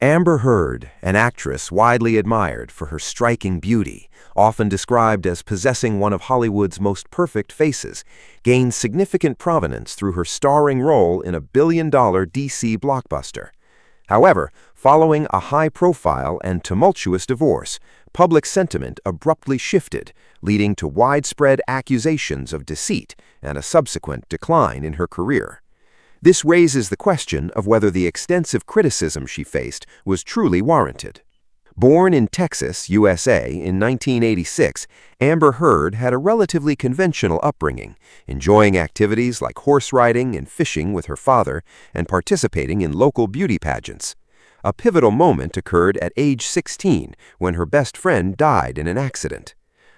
Amber Heard, an actress widely admired for her striking beauty, often described as possessing one of Hollywood's most perfect faces, gained significant prominence through her starring role in a billion-dollar DC blockbuster. However, following a high-profile and tumultuous divorce, public sentiment abruptly shifted, leading to widespread accusations of deceit and a subsequent decline in her career. This raises the question of whether the extensive criticism she faced was truly warranted. Born in Texas, USA, in 1986, Amber Heard had a relatively conventional upbringing, enjoying activities like horse riding and fishing with her father and participating in local beauty pageants. A pivotal moment occurred at age 16 when her best friend died in an accident.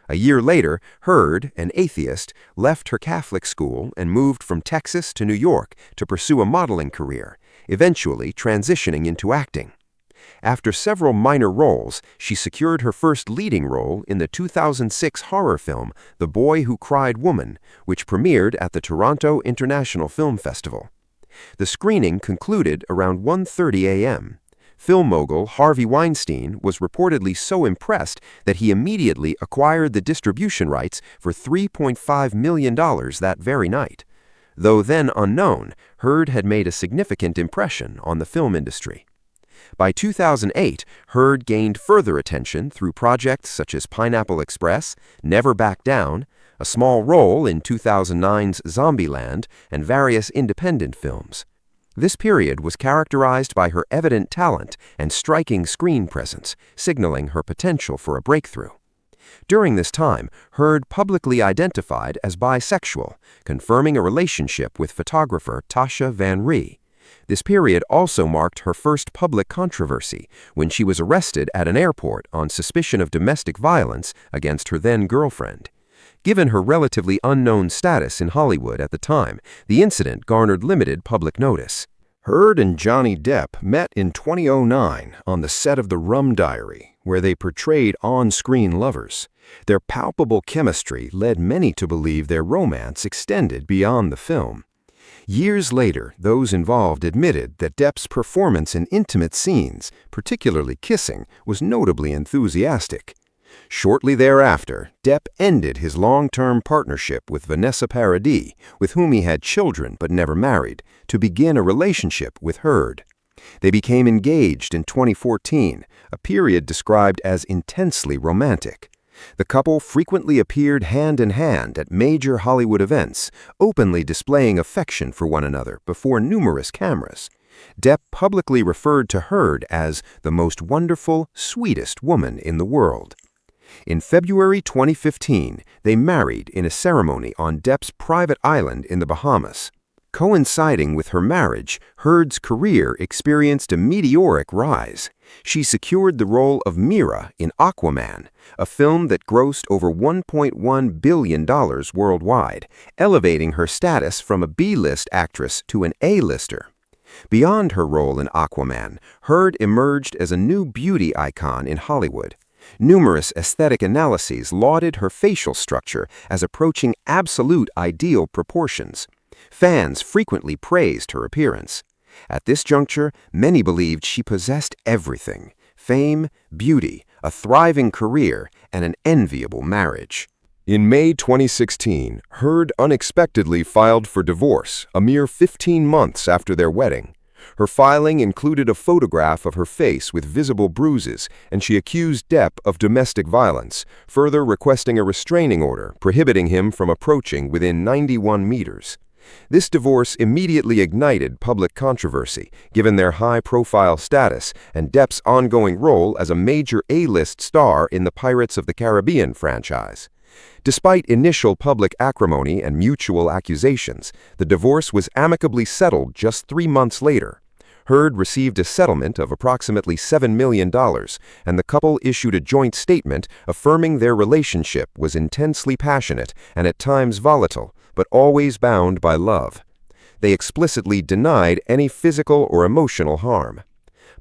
A year later, Heard, an atheist, left her Catholic school and moved from Texas to New York to pursue a modeling career, eventually transitioning into acting. After several minor roles, she secured her first leading role in the 2006 horror film The Boy Who Cried Woman, which premiered at the Toronto International Film Festival. The screening concluded around 1:30 a.m. Film mogul Harvey Weinstein was reportedly so impressed that he immediately acquired the distribution rights for $3.5 million that very night. Though then unknown, Heard had made a significant impression on the film industry. By 2008, Heard gained further attention through projects such as Pineapple Express, Never Back Down, a small role in 2009's Zombieland, and various independent films. This period was characterized by her evident talent and striking screen presence, signaling her potential for a breakthrough. During this time, Heard publicly identified as bisexual, confirming a relationship with photographer Tasha Van Ree. This period also marked her first public controversy when she was arrested at an airport on suspicion of domestic violence against her then-girlfriend. Given her relatively unknown status in Hollywood at the time, the incident garnered limited public notice. Heard and Johnny Depp met in 2009 on the set of The Rum Diary, where they portrayed on-screen lovers. Their palpable chemistry led many to believe their romance extended beyond the film. Years later, those involved admitted that Depp's performance in intimate scenes, particularly kissing, was notably enthusiastic. Shortly thereafter, Depp ended his long-term partnership with Vanessa Paradis, with whom he had children but never married, to begin a relationship with Heard. They became engaged in 2014, a period described as intensely romantic. The couple frequently appeared hand in hand at major Hollywood events, openly displaying affection for one another before numerous cameras. Depp publicly referred to Heard as the most wonderful, sweetest woman in the world. In February 2015, they married in a ceremony on Depp's private island in the Bahamas. Coinciding with her marriage, Heard's career experienced a meteoric rise. She secured the role of Mira in Aquaman, a film that grossed over $1.1 billion worldwide, elevating her status from a B-list actress to an A-lister. Beyond her role in Aquaman, Heard emerged as a new beauty icon in Hollywood. Numerous aesthetic analyses lauded her facial structure as approaching absolute ideal proportions. Fans frequently praised her appearance. At this juncture, many believed she possessed everything: fame, beauty, a thriving career, and an enviable marriage. In May 2016, Heard unexpectedly filed for divorce, a mere 15 months after their wedding. Her filing included a photograph of her face with visible bruises, and she accused Depp of domestic violence, further requesting a restraining order prohibiting him from approaching within 91 meters. This divorce immediately ignited public controversy, given their high-profile status and Depp's ongoing role as a major A-list star in the Pirates of the Caribbean franchise. Despite initial public acrimony and mutual accusations, the divorce was amicably settled just 3 months later. Heard received a settlement of approximately $7 million, and the couple issued a joint statement affirming their relationship was intensely passionate and at times volatile, but always bound by love. They explicitly denied any physical or emotional harm.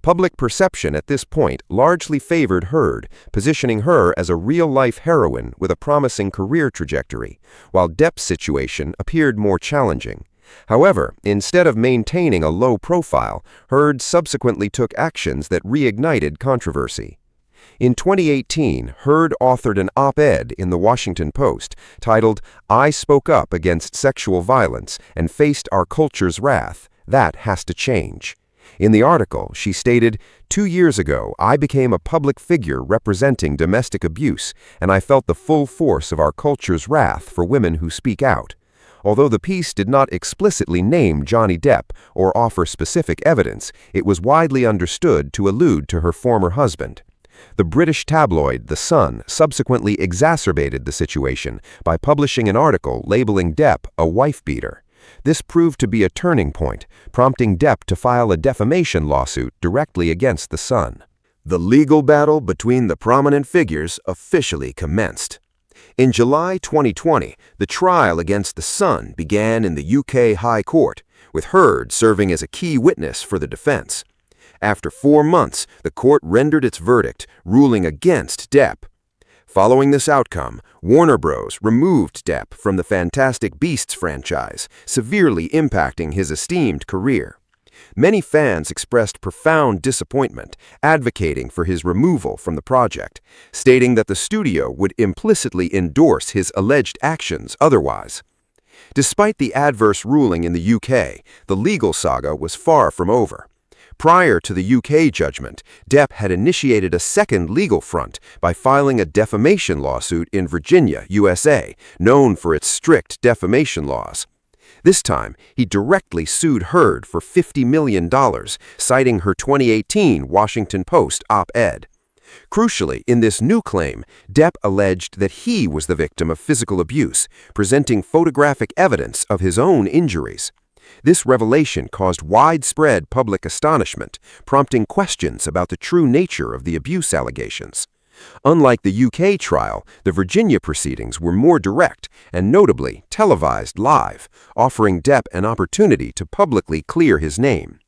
Public perception at this point largely favored Heard, positioning her as a real-life heroine with a promising career trajectory, while Depp's situation appeared more challenging. However, instead of maintaining a low profile, Heard subsequently took actions that reignited controversy. In 2018, Heard authored an op-ed in the Washington Post titled, "I Spoke Up Against Sexual Violence and Faced Our Culture's Wrath. That Has to Change." In the article, she stated, "2 years ago, I became a public figure representing domestic abuse, and I felt the full force of our culture's wrath for women who speak out." Although the piece did not explicitly name Johnny Depp or offer specific evidence, it was widely understood to allude to her former husband. The British tabloid The Sun subsequently exacerbated the situation by publishing an article labeling Depp a wife-beater. This proved to be a turning point, prompting Depp to file a defamation lawsuit directly against The Sun. The legal battle between the prominent figures officially commenced. In July 2020, the trial against The Sun began in the UK High Court, with Heard serving as a key witness for the defense. After 4 months, the court rendered its verdict, ruling against Depp. Following this outcome, Warner Bros. Removed Depp from the Fantastic Beasts franchise, severely impacting his esteemed career. Many fans expressed profound disappointment, advocating for his removal from the project, stating that the studio would implicitly endorse his alleged actions otherwise. Despite the adverse ruling in the UK, the legal saga was far from over. Prior to the UK judgment, Depp had initiated a second legal front by filing a defamation lawsuit in Virginia, USA, known for its strict defamation laws. This time, he directly sued Heard for $50 million, citing her 2018 Washington Post op-ed. Crucially, in this new claim, Depp alleged that he was the victim of physical abuse, presenting photographic evidence of his own injuries. This revelation caused widespread public astonishment, prompting questions about the true nature of the abuse allegations. Unlike the UK trial, the Virginia proceedings were more direct and notably televised live, offering Depp an opportunity to publicly clear his name.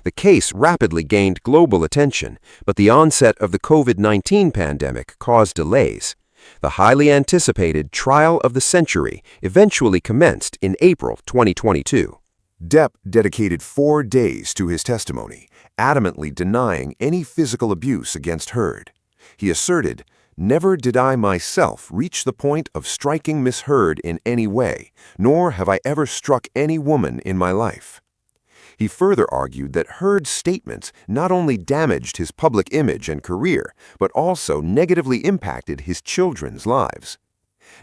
The case rapidly gained global attention, but the onset of the COVID-19 pandemic caused delays. The highly anticipated trial of the century eventually commenced in April 2022. Depp dedicated 4 days to his testimony, adamantly denying any physical abuse against Heard. He asserted, "Never did I myself reach the point of striking Miss Heard in any way, nor have I ever struck any woman in my life." He further argued that Heard's statements not only damaged his public image and career, but also negatively impacted his children's lives.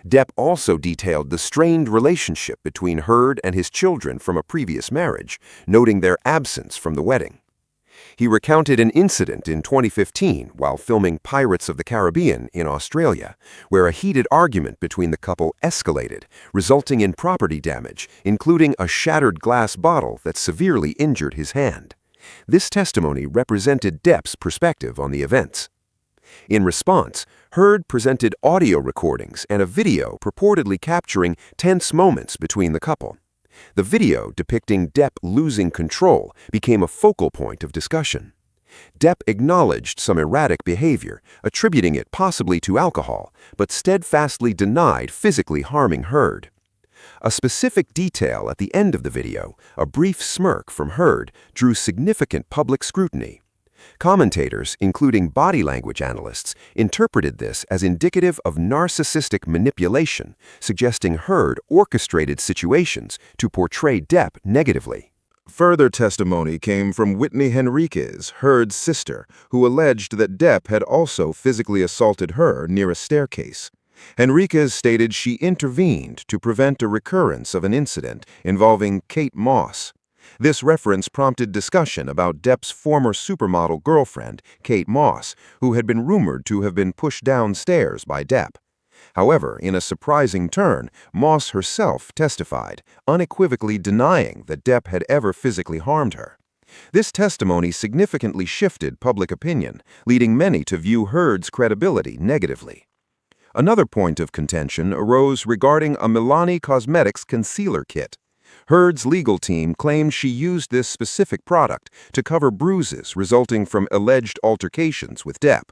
Depp also detailed the strained relationship between Heard and his children from a previous marriage, noting their absence from the wedding. He recounted an incident in 2015 while filming Pirates of the Caribbean in Australia, where a heated argument between the couple escalated, resulting in property damage, including a shattered glass bottle that severely injured his hand. This testimony represented Depp's perspective on the events. In response, Heard presented audio recordings and a video purportedly capturing tense moments between the couple. The video depicting Depp losing control became a focal point of discussion. Depp acknowledged some erratic behavior, attributing it possibly to alcohol, but steadfastly denied physically harming Heard. A specific detail at the end of the video, a brief smirk from Heard, drew significant public scrutiny. Commentators, including body language analysts, interpreted this as indicative of narcissistic manipulation, suggesting Heard orchestrated situations to portray Depp negatively. Further testimony came from Whitney Henriquez, Heard's sister, who alleged that Depp had also physically assaulted her near a staircase. Henriquez stated she intervened to prevent a recurrence of an incident involving Kate Moss. This reference prompted discussion about Depp's former supermodel girlfriend, Kate Moss, who had been rumored to have been pushed downstairs by Depp. However, in a surprising turn, Moss herself testified, unequivocally denying that Depp had ever physically harmed her. This testimony significantly shifted public opinion, leading many to view Heard's credibility negatively. Another point of contention arose regarding a Milani Cosmetics concealer kit. Heard's legal team claimed she used this specific product to cover bruises resulting from alleged altercations with Depp.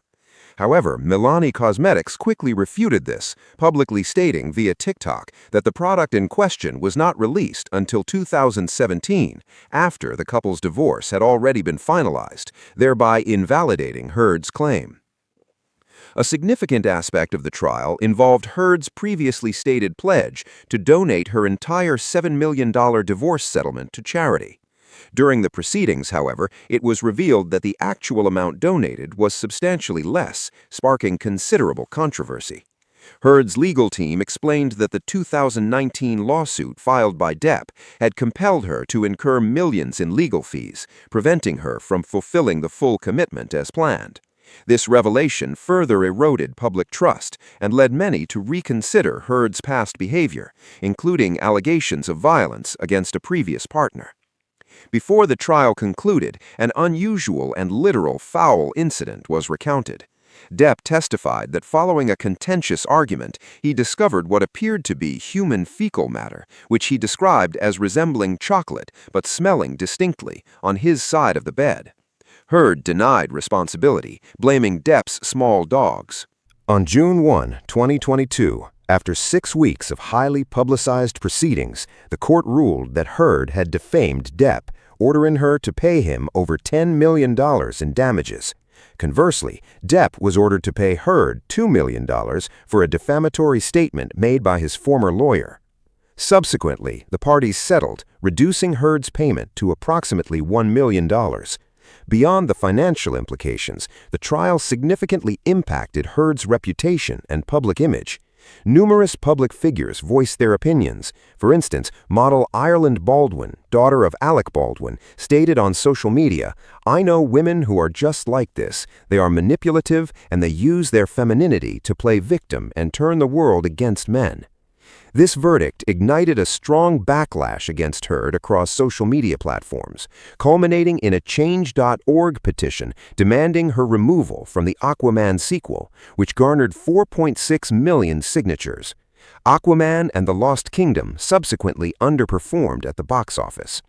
However, Milani Cosmetics quickly refuted this, publicly stating via TikTok that the product in question was not released until 2017, after the couple's divorce had already been finalized, thereby invalidating Heard's claim. A significant aspect of the trial involved Heard's previously stated pledge to donate her entire $7 million divorce settlement to charity. During the proceedings, however, it was revealed that the actual amount donated was substantially less, sparking considerable controversy. Heard's legal team explained that the 2019 lawsuit filed by Depp had compelled her to incur millions in legal fees, preventing her from fulfilling the full commitment as planned. This revelation further eroded public trust and led many to reconsider Heard's past behavior, including allegations of violence against a previous partner. Before the trial concluded, an unusual and literal foul incident was recounted. Depp testified that following a contentious argument, he discovered what appeared to be human fecal matter, which he described as resembling chocolate but smelling distinctly, on his side of the bed. Heard denied responsibility, blaming Depp's small dogs. On June 1, 2022, after 6 weeks of highly publicized proceedings, the court ruled that Heard had defamed Depp, ordering her to pay him over $10 million in damages. Conversely, Depp was ordered to pay Heard $2 million for a defamatory statement made by his former lawyer. Subsequently, the parties settled, reducing Heard's payment to approximately $1 million. Beyond the financial implications, the trial significantly impacted Heard's reputation and public image. Numerous public figures voiced their opinions. For instance, model Ireland Baldwin, daughter of Alec Baldwin, stated on social media, "I know women who are just like this. They are manipulative and they use their femininity to play victim and turn the world against men." This verdict ignited a strong backlash against Heard across social media platforms, culminating in a Change.org petition demanding her removal from the Aquaman sequel, which garnered 4.6 million signatures. Aquaman and the Lost Kingdom subsequently underperformed at the box office.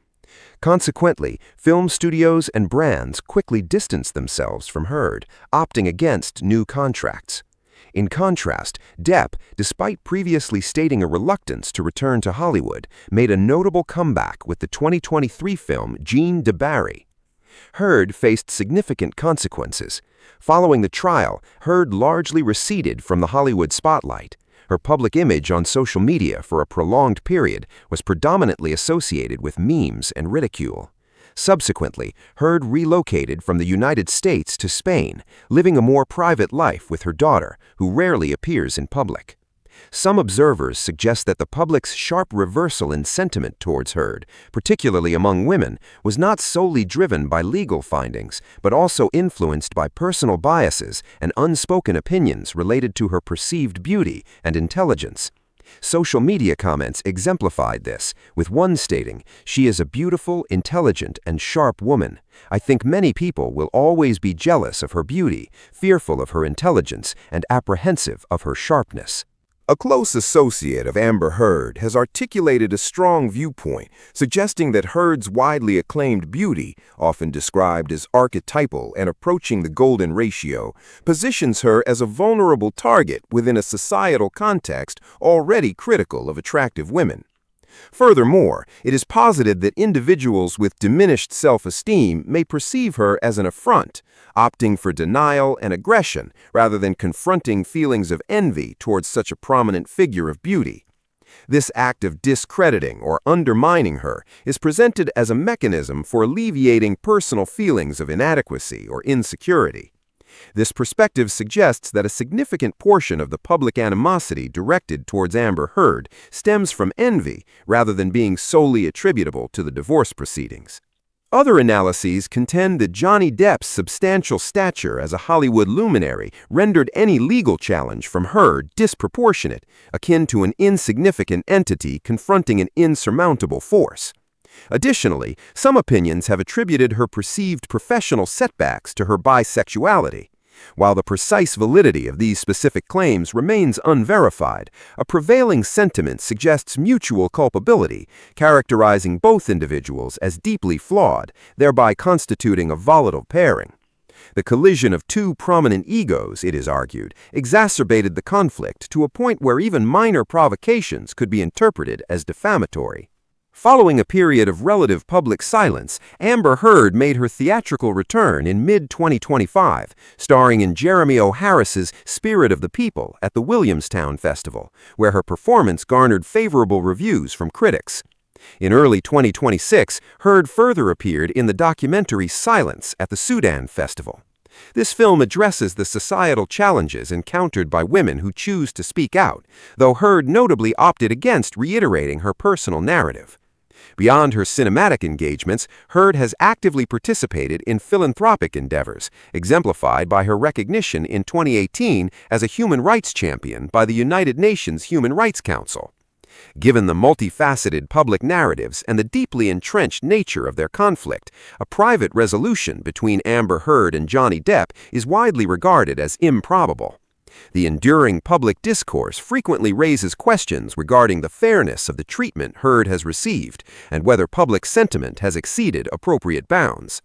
Consequently, film studios and brands quickly distanced themselves from Heard, opting against new contracts. In contrast, Depp, despite previously stating a reluctance to return to Hollywood, made a notable comeback with the 2023 film Jean de Barry. Heard faced significant consequences. Following the trial, Heard largely receded from the Hollywood spotlight. Her public image on social media for a prolonged period was predominantly associated with memes and ridicule. Subsequently, Heard relocated from the United States to Spain, living a more private life with her daughter, who rarely appears in public. Some observers suggest that the public's sharp reversal in sentiment towards Heard, particularly among women, was not solely driven by legal findings, but also influenced by personal biases and unspoken opinions related to her perceived beauty and intelligence. Social media comments exemplified this, with one stating, "She is a beautiful, intelligent, and sharp woman. I think many people will always be jealous of her beauty, fearful of her intelligence, and apprehensive of her sharpness." A close associate of Amber Heard has articulated a strong viewpoint, suggesting that Heard's widely acclaimed beauty, often described as archetypal and approaching the golden ratio, positions her as a vulnerable target within a societal context already critical of attractive women. Furthermore, it is posited that individuals with diminished self-esteem may perceive her as an affront, opting for denial and aggression rather than confronting feelings of envy towards such a prominent figure of beauty. This act of discrediting or undermining her is presented as a mechanism for alleviating personal feelings of inadequacy or insecurity. This perspective suggests that a significant portion of the public animosity directed towards Amber Heard stems from envy rather than being solely attributable to the divorce proceedings. Other analyses contend that Johnny Depp's substantial stature as a Hollywood luminary rendered any legal challenge from Heard disproportionate, akin to an insignificant entity confronting an insurmountable force. Additionally, some opinions have attributed her perceived professional setbacks to her bisexuality. While the precise validity of these specific claims remains unverified, a prevailing sentiment suggests mutual culpability, characterizing both individuals as deeply flawed, thereby constituting a volatile pairing. The collision of two prominent egos, it is argued, exacerbated the conflict to a point where even minor provocations could be interpreted as defamatory. Following a period of relative public silence, Amber Heard made her theatrical return in mid-2025, starring in Jeremy O. Harris's Spirit of the People at the Williamstown Festival, where her performance garnered favorable reviews from critics. In early 2026, Heard further appeared in the documentary Silence at the Sudan Festival. This film addresses the societal challenges encountered by women who choose to speak out, though Heard notably opted against reiterating her personal narrative. Beyond her cinematic engagements, Heard has actively participated in philanthropic endeavors, exemplified by her recognition in 2018 as a human rights champion by the United Nations Human Rights Council. Given the multifaceted public narratives and the deeply entrenched nature of their conflict, a private resolution between Amber Heard and Johnny Depp is widely regarded as improbable. The enduring public discourse frequently raises questions regarding the fairness of the treatment Heard has received and whether public sentiment has exceeded appropriate bounds.